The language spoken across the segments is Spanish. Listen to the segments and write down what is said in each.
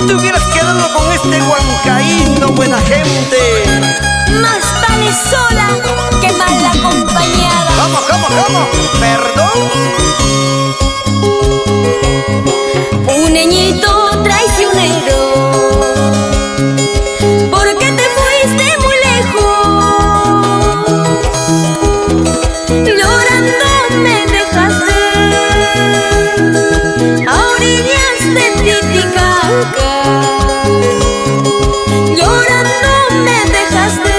Te hubieras quedado con este huancaíno, buena gente. Más vale sola que mal acompañada. ¿Cómo, cómo, cómo? ¿Perdón? Un niñito traicionero, ¿por qué te fuiste muy lejos? Llorando me dejaste a orillas de Titicaca. Llorando me dejaste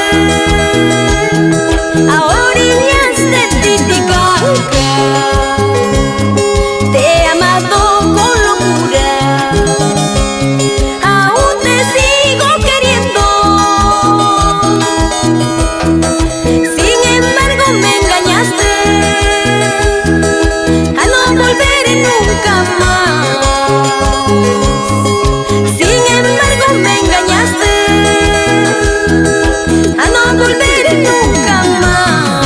a orillas de Titicaca. Te he amado con locura, aún te sigo queriendo. Sin embargo me engañaste a no volver nunca más. Sin embargo me engañaste a no volver nunca más.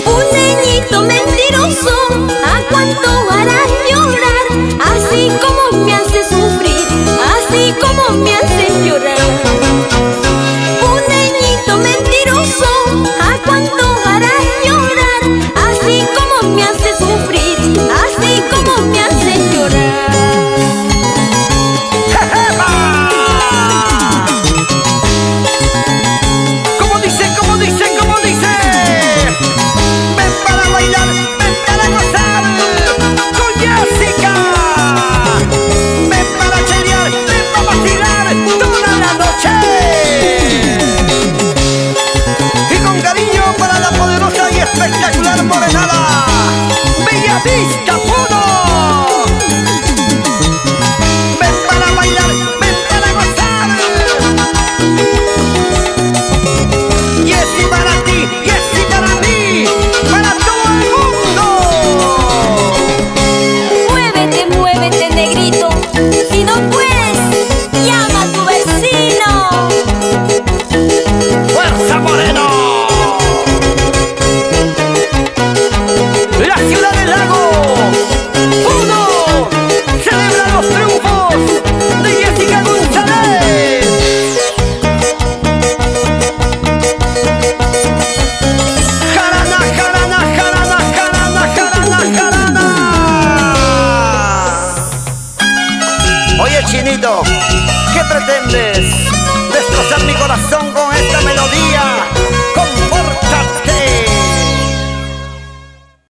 Un niñito mentiroso, ¿a cuánto harás llorar? Así como me hace sufrir, así como me hace llorar. Un niñito mentiroso, ¿a cuánto harás llorar? Así como me hace sufrir, así como me hace llorar. ¿Cómo dice? ¿Cómo dice? ¿Cómo dice? Ven para bailar, ven para gozar con Jessica. Ven para chelear, ven para vacilar toda la noche. Y con cariño para la poderosa y espectacular morenada Bella Vista Puno. Ven para bailar, ven para gozar. Jessy para ti, Jessy para mí, para todo el mundo. Muévete, muévete, negrito. Si no puedes, llama a tu vecino. ¡Fuerza, Moreno! La ciudad del lago. ¡Uno! Celebra los triunfos de Jessica González. Jarana, jarana, jarana, jarana, jarana, jarana. Oye, chinito, ¿qué pretendes? ¿Destrozar mi corazón con esta melodía? Con